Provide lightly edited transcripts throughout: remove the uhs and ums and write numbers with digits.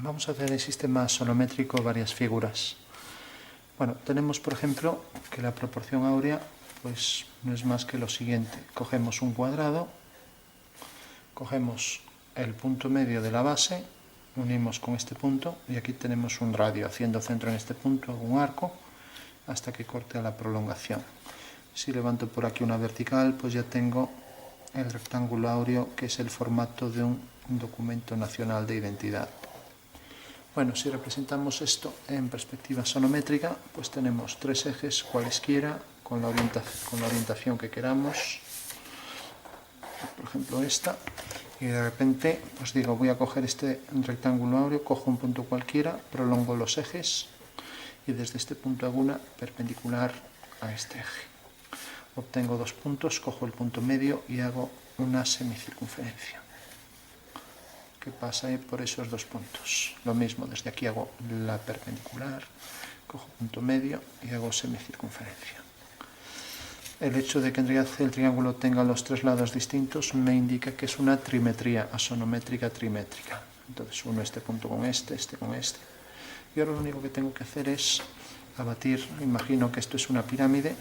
Vamos a hacer en sistema sonométrico varias figuras. Bueno, tenemos por ejemplo que la proporción áurea pues no es más que lo siguiente. Cogemos un cuadrado, cogemos el punto medio de la base, unimos con este punto y aquí tenemos un radio. Haciendo centro en este punto hago un arco hasta que corte a la prolongación. Si levanto por aquí una vertical, pues ya tengo el rectángulo áureo, que es el formato de un documento nacional de identidad. Bueno, si representamos esto en perspectiva sonométrica, pues tenemos tres ejes cualesquiera con la orientación que queramos, por ejemplo esta, y de repente pues digo, voy a coger este rectángulo áureo, cojo un punto cualquiera, prolongo los ejes y desde este punto hago una perpendicular a este eje. Obtengo dos puntos, cojo el punto medio y hago una semicircunferencia que pasa por esos dos puntos. Lo mismo, desde aquí hago la perpendicular, cojo punto medio y hago semicircunferencia. El hecho de que el triángulo tenga los tres lados distintos me indica que es una trimetría, asonométrica trimétrica. Entonces uno este punto con este con este. Y ahora lo único que tengo que hacer es abatir, imagino que esto es una pirámide,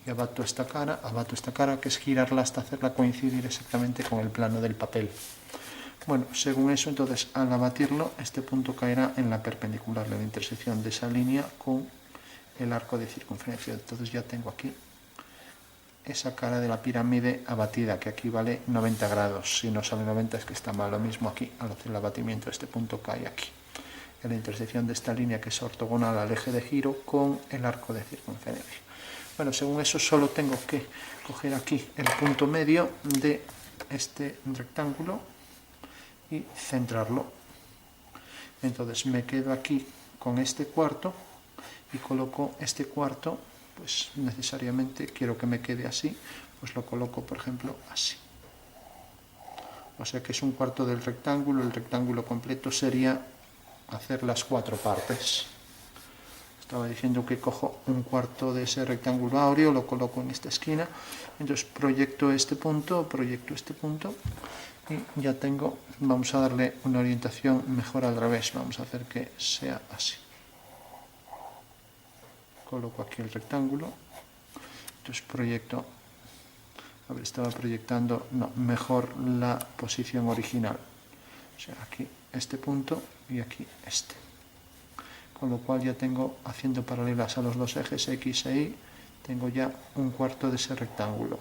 y abato esta cara, que es girarla hasta hacerla coincidir exactamente con el plano del papel. Bueno, según eso, entonces, al abatirlo, este punto caerá en la perpendicular, en la intersección de esa línea con el arco de circunferencia. Entonces ya tengo aquí esa cara de la pirámide abatida, que aquí vale 90 grados. Si no sale 90 es que está mal. Lo mismo aquí, al hacer el abatimiento, este punto cae aquí, en la intersección de esta línea que es ortogonal al eje de giro con el arco de circunferencia. Bueno, según eso solo tengo que coger aquí el punto medio de este rectángulo y centrarlo. Entonces me quedo aquí con este cuarto y coloco este cuarto, pues necesariamente quiero que me quede así, pues lo coloco por ejemplo así. O sea que es un cuarto del rectángulo, el rectángulo completo sería hacer las cuatro partes. Estaba diciendo que cojo un cuarto de ese rectángulo áureo, lo coloco en esta esquina, entonces proyecto este punto y ya tengo, vamos a darle una orientación mejor al revés, vamos a hacer que sea así. Coloco aquí el rectángulo, entonces proyecto, a ver, estaba proyectando, no, mejor la posición original, o sea, aquí este punto y aquí este. Con lo cual ya tengo, haciendo paralelas a los dos ejes X e Y, tengo ya un cuarto de ese rectángulo.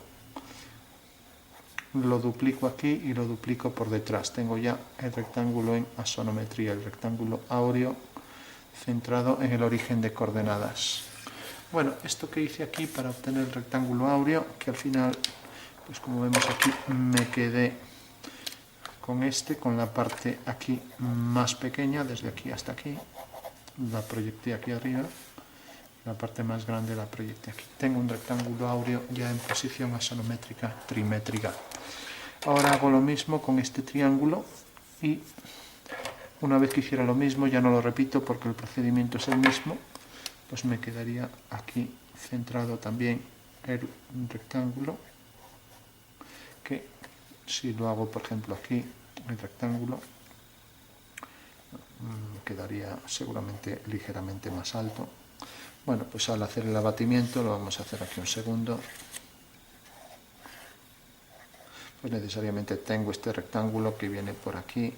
Lo duplico aquí y lo duplico por detrás. Tengo ya el rectángulo en asonometría, el rectángulo áureo centrado en el origen de coordenadas. Bueno, esto que hice aquí para obtener el rectángulo áureo, que al final, pues como vemos aquí, me quedé con con la parte aquí más pequeña, desde aquí hasta aquí. La proyecté aquí arriba, la parte más grande la proyecté aquí. Tengo un rectángulo áureo ya en posición asonométrica trimétrica. Ahora hago lo mismo con este triángulo y una vez que hiciera lo mismo, ya no lo repito porque el procedimiento es el mismo, pues me quedaría aquí centrado también el rectángulo, que si lo hago por ejemplo aquí, el rectángulo quedaría seguramente ligeramente más alto. Bueno, pues al hacer el abatimiento, lo vamos a hacer aquí un segundo, pues necesariamente tengo este rectángulo que viene por aquí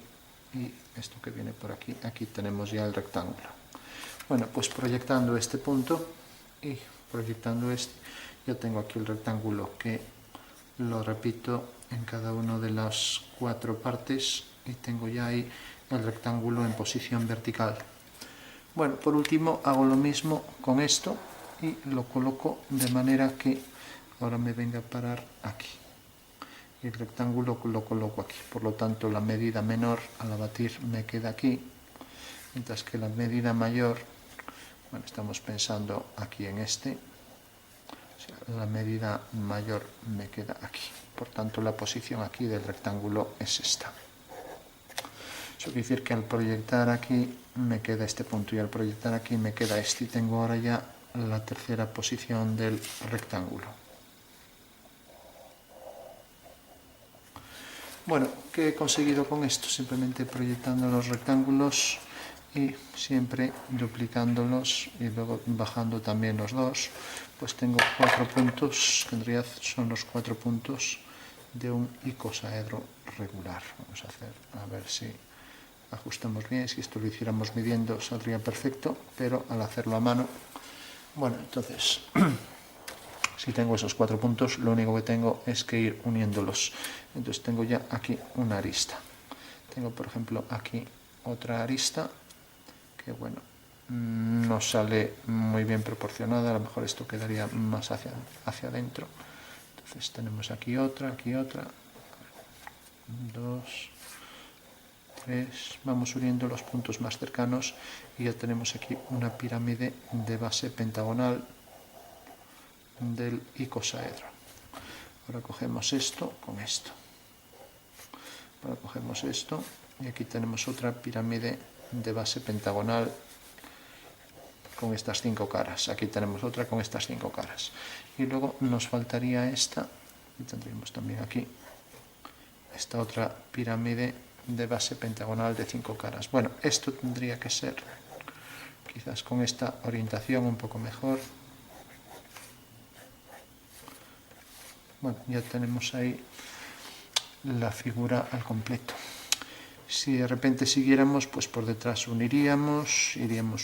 y esto que viene por aquí. Aquí tenemos ya el rectángulo. Bueno, pues proyectando este punto y proyectando este, yo tengo aquí el rectángulo que lo repito en cada una de las cuatro partes y tengo ya ahí el rectángulo en posición vertical. Bueno, por último hago lo mismo con esto y lo coloco de manera que ahora me venga a parar aquí. El rectángulo lo coloco aquí, por lo tanto la medida menor al abatir me queda aquí, mientras que la medida mayor, bueno, estamos pensando aquí en este, o sea, la medida mayor me queda aquí, por tanto la posición aquí del rectángulo es esta. Eso quiere decir que al proyectar aquí me queda este punto y al proyectar aquí me queda este, y tengo ahora ya la tercera posición del rectángulo. Bueno, ¿qué he conseguido con esto? Simplemente proyectando los rectángulos y siempre duplicándolos y luego bajando también los dos, pues tengo 4 puntos, que en realidad son los 4 puntos de un icosaedro regular. Vamos a hacer, a ver si ajustamos bien. Si esto lo hiciéramos midiendo saldría perfecto, pero al hacerlo a mano, bueno, entonces si tengo esos 4 puntos, lo único que tengo es que ir uniéndolos. Entonces tengo ya aquí una arista. Tengo, por ejemplo, aquí otra arista que, bueno, no sale muy bien proporcionada. A lo mejor esto quedaría más hacia adentro. Entonces tenemos aquí otra, 2, 3. Vamos uniendo los puntos más cercanos y ya tenemos aquí una pirámide de base pentagonal del icosaedro. Ahora cogemos esto con esto. Ahora cogemos esto y aquí tenemos otra pirámide de base pentagonal con estas 5 caras. Aquí tenemos otra con estas 5 caras. Y luego nos faltaría esta, y tendríamos también aquí esta otra pirámide de base pentagonal de 5 caras. Bueno, esto tendría que ser quizás con esta orientación un poco mejor. Bueno, ya tenemos ahí la figura al completo. Si de repente siguiéramos, pues por detrás iríamos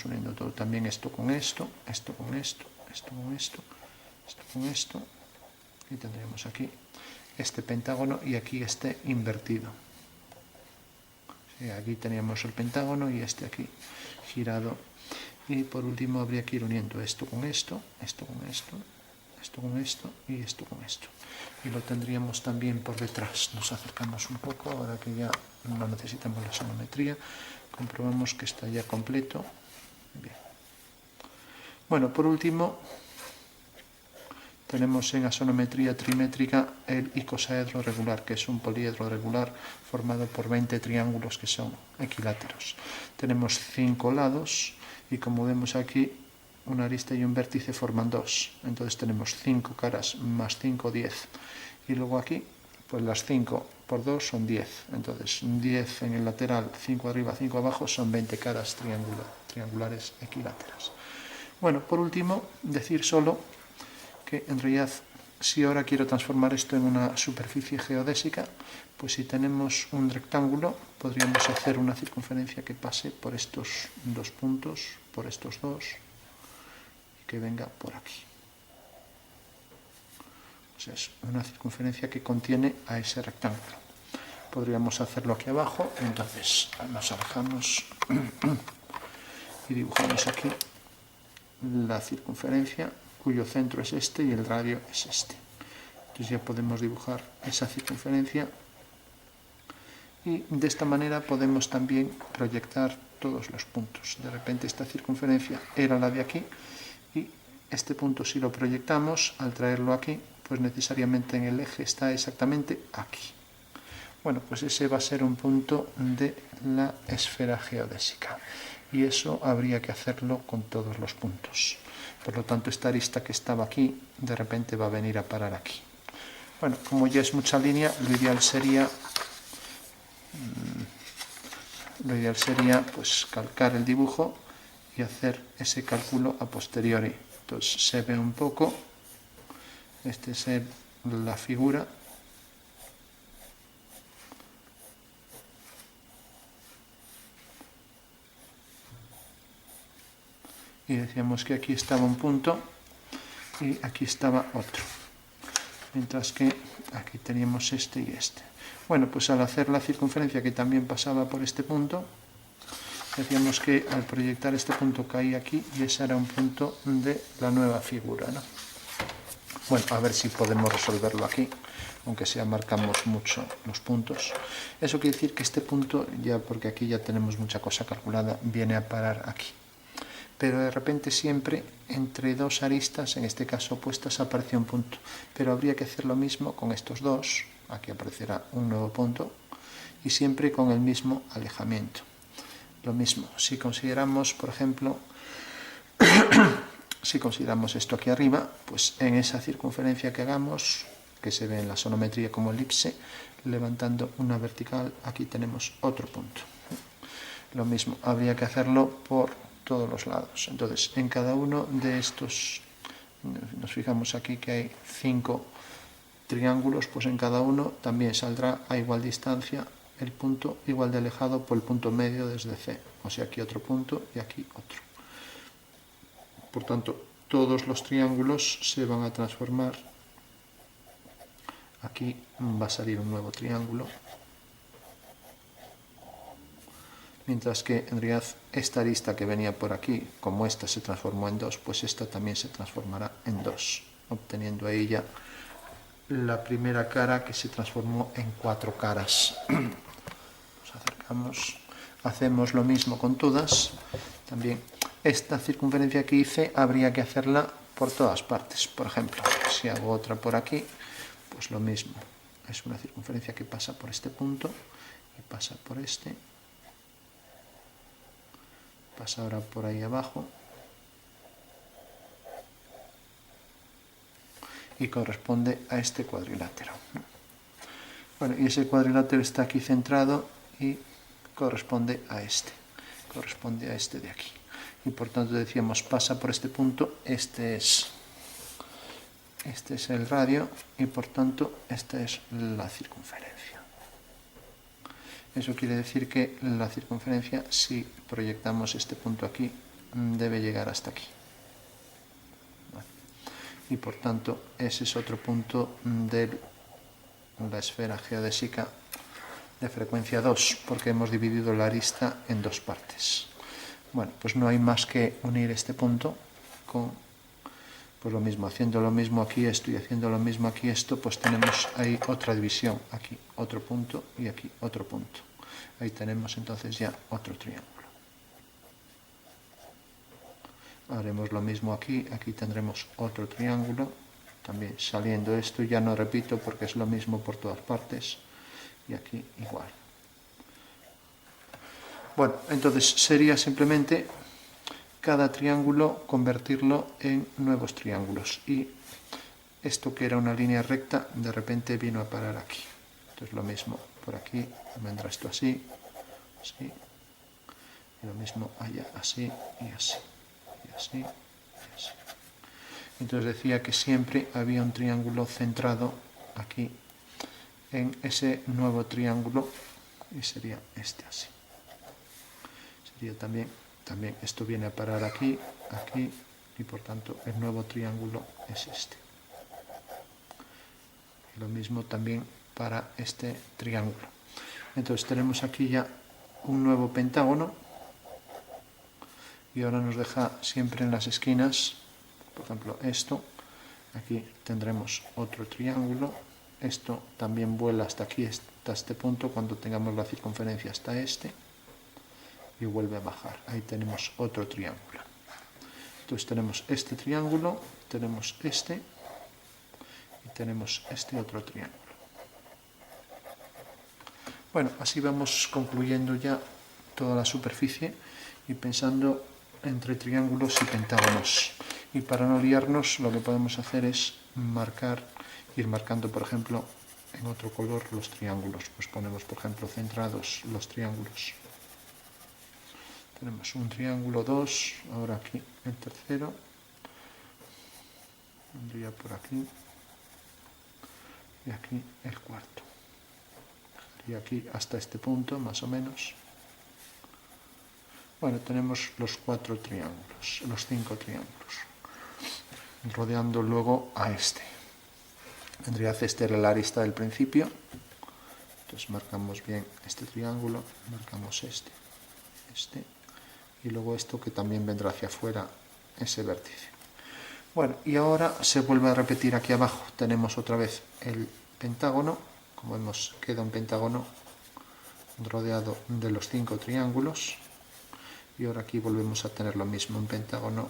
uniendo todo. También esto con esto, esto con esto, esto con esto, esto con esto. Y tendríamos aquí este pentágono y aquí este invertido. Sí, aquí teníamos el pentágono y este aquí girado. Y por último habría que ir uniendo esto con esto, esto con esto, esto con esto y esto con esto. Y lo tendríamos también por detrás. Nos acercamos un poco, ahora que ya no necesitamos la sonometría. Comprobamos que está ya completo. Bien. Bueno, por último, tenemos en asonometría trimétrica el icosaedro regular, que es un poliedro regular formado por 20 triángulos que son equiláteros. Tenemos 5 lados y, como vemos aquí, una arista y un vértice forman 2. Entonces tenemos 5 caras más 5, 10. Y luego aquí, pues las 5 por 2 son 10. Entonces 10 en el lateral, 5 arriba, 5 abajo, son 20 caras triangulares equiláteras. Bueno, por último, decir solo que en realidad, si ahora quiero transformar esto en una superficie geodésica, pues si tenemos un rectángulo, podríamos hacer una circunferencia que pase por estos 2 puntos, por estos 2, que venga por aquí. Pues es una circunferencia que contiene a ese rectángulo. Podríamos hacerlo aquí abajo, entonces nos alejamos y dibujamos aquí la circunferencia cuyo centro es este y el radio es este. Entonces ya podemos dibujar esa circunferencia y de esta manera podemos también proyectar todos los puntos. De repente esta circunferencia era la de aquí y este punto, si lo proyectamos, al traerlo aquí, pues necesariamente en el eje está exactamente aquí. Bueno, pues ese va a ser un punto de la esfera geodésica y eso habría que hacerlo con todos los puntos. Por lo tanto, esta arista que estaba aquí, de repente va a venir a parar aquí. Bueno, como ya es mucha línea, lo ideal sería pues calcar el dibujo y hacer ese cálculo a posteriori. Entonces se ve un poco, esta es la figura. Y decíamos que aquí estaba un punto y aquí estaba otro. Mientras que aquí teníamos este y este. Bueno, pues al hacer la circunferencia que también pasaba por este punto, decíamos que al proyectar este punto caía aquí y ese era un punto de la nueva figura, ¿no? Bueno, a ver si podemos resolverlo aquí, aunque sea marcamos mucho los puntos. Eso quiere decir que este punto, ya porque aquí ya tenemos mucha cosa calculada, viene a parar aquí. Pero de repente siempre entre dos aristas, en este caso opuestas, aparece un punto. Pero habría que hacer lo mismo con estos dos, aquí aparecerá un nuevo punto, y siempre con el mismo alejamiento. Lo mismo, si consideramos, por ejemplo, si consideramos esto aquí arriba, pues en esa circunferencia que hagamos, que se ve en la sonometría como elipse, levantando una vertical, aquí tenemos otro punto. Lo mismo, habría que hacerlo por todos los lados. Entonces, en cada uno de estos, nos fijamos aquí que hay 5 triángulos, pues en cada uno también saldrá a igual distancia el punto igual de alejado por el punto medio desde C. O sea, aquí otro punto y aquí otro. Por tanto, todos los triángulos se van a transformar. Aquí va a salir un nuevo triángulo. Mientras que en realidad esta arista que venía por aquí, como esta se transformó en 2, pues esta también se transformará en 2, obteniendo ahí ya la primera cara que se transformó en 4 caras. Nos acercamos, hacemos lo mismo con todas. También esta circunferencia que hice habría que hacerla por todas partes. Por ejemplo, si hago otra por aquí, pues lo mismo. Es una circunferencia que pasa por este punto y pasa por este. Pasa ahora por ahí abajo y corresponde a este cuadrilátero. Bueno, y ese cuadrilátero está aquí centrado y corresponde a este de aquí. Y por tanto decíamos, pasa por este punto, este es el radio y por tanto esta es la circunferencia. Eso quiere decir que la circunferencia, si proyectamos este punto aquí, debe llegar hasta aquí. Y por tanto, ese es otro punto de la esfera geodésica de frecuencia 2, porque hemos dividido la arista en 2 partes. Bueno, pues no hay más que unir este punto con, pues lo mismo, haciendo lo mismo aquí esto y haciendo lo mismo aquí esto, pues tenemos ahí otra división, aquí otro punto y aquí otro punto. Ahí tenemos entonces ya otro triángulo. Haremos lo mismo aquí, aquí tendremos otro triángulo, también saliendo esto, ya no repito porque es lo mismo por todas partes, y aquí igual. Bueno, entonces sería simplemente cada triángulo convertirlo en nuevos triángulos, y esto que era una línea recta, de repente vino a parar aquí. Entonces lo mismo, por aquí vendrá esto así, así, y lo mismo allá, así y así, y así, y así. Entonces decía que siempre había un triángulo centrado aquí en ese nuevo triángulo, y sería este así. Sería también esto viene a parar aquí, aquí, y por tanto el nuevo triángulo es este. Y lo mismo también para este triángulo. Entonces tenemos aquí ya un nuevo pentágono, y ahora nos deja siempre en las esquinas, por ejemplo esto, aquí tendremos otro triángulo, esto también vuela hasta aquí, hasta este punto, cuando tengamos la circunferencia hasta este, y vuelve a bajar, ahí tenemos otro triángulo. Entonces tenemos este triángulo, tenemos este, y tenemos este otro triángulo. Bueno, así vamos concluyendo ya toda la superficie y pensando entre triángulos y pentágonos. Y para no liarnos, lo que podemos hacer es ir marcando, por ejemplo, en otro color los triángulos. Pues ponemos, por ejemplo, centrados los triángulos. Tenemos un triángulo, 2, ahora aquí el tercero, vendría por aquí, y aquí el cuarto. Y aquí hasta este punto, más o menos. Bueno, tenemos los 4 triángulos, los 5 triángulos, rodeando luego a este. Vendría a este era la arista del principio. Entonces marcamos bien este triángulo, marcamos este, y luego esto que también vendrá hacia afuera, ese vértice. Bueno, y ahora se vuelve a repetir aquí abajo. Tenemos otra vez el pentágono. Como vemos, queda un pentágono rodeado de los 5 triángulos. Y ahora aquí volvemos a tener lo mismo, un pentágono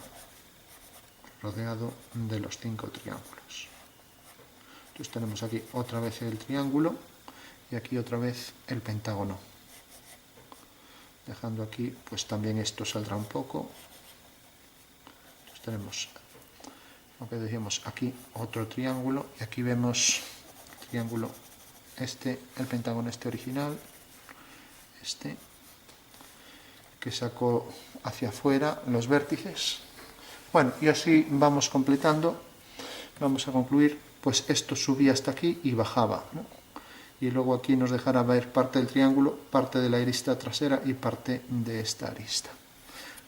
rodeado de los 5 triángulos. Entonces tenemos aquí otra vez el triángulo y aquí otra vez el pentágono. Dejando aquí, pues también esto saldrá un poco. Entonces tenemos, lo que decíamos, aquí otro triángulo, y aquí vemos el triángulo el pentágono original, que sacó hacia afuera los vértices. Bueno, y así vamos completando. Vamos a concluir, pues esto subía hasta aquí y bajaba, ¿no? Y luego aquí nos dejará ver parte del triángulo, parte de la arista trasera y parte de esta arista.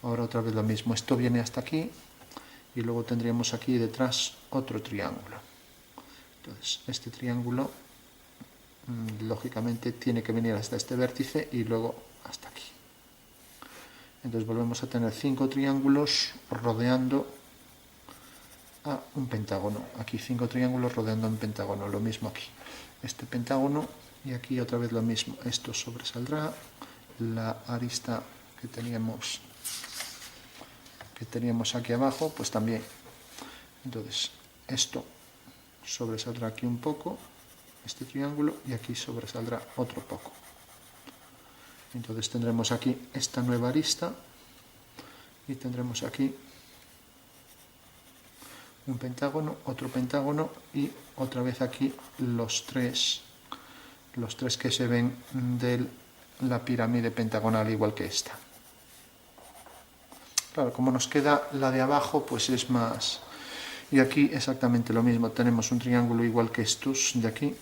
Ahora otra vez lo mismo, esto viene hasta aquí y luego tendríamos aquí detrás otro triángulo. Entonces este triángulo lógicamente tiene que venir hasta este vértice y luego hasta aquí. Entonces volvemos a tener 5 triángulos rodeando a un pentágono. Aquí 5 triángulos rodeando un pentágono, lo mismo aquí. Este pentágono y aquí otra vez lo mismo. Esto sobresaldrá, la arista que teníamos aquí abajo, pues también. Entonces esto sobresaldrá aquí un poco, este triángulo, y aquí sobresaldrá otro poco. Entonces tendremos aquí esta nueva arista y tendremos aquí un pentágono, otro pentágono y otra vez aquí los tres que se ven de la pirámide pentagonal igual que esta. Claro, como nos queda la de abajo, pues es más. Y aquí exactamente lo mismo, tenemos un triángulo igual que estos de aquí.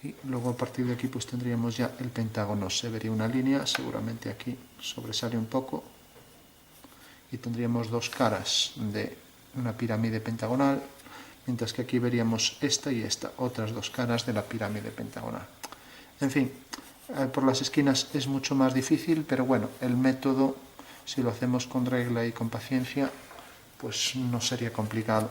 Y luego a partir de aquí pues tendríamos ya el pentágono. Se vería una línea, seguramente aquí sobresale un poco. Y tendríamos dos caras de una pirámide pentagonal, mientras que aquí veríamos esta y esta, otras dos caras de la pirámide pentagonal. En fin, por las esquinas es mucho más difícil, pero bueno, el método, si lo hacemos con regla y con paciencia, pues no sería complicado.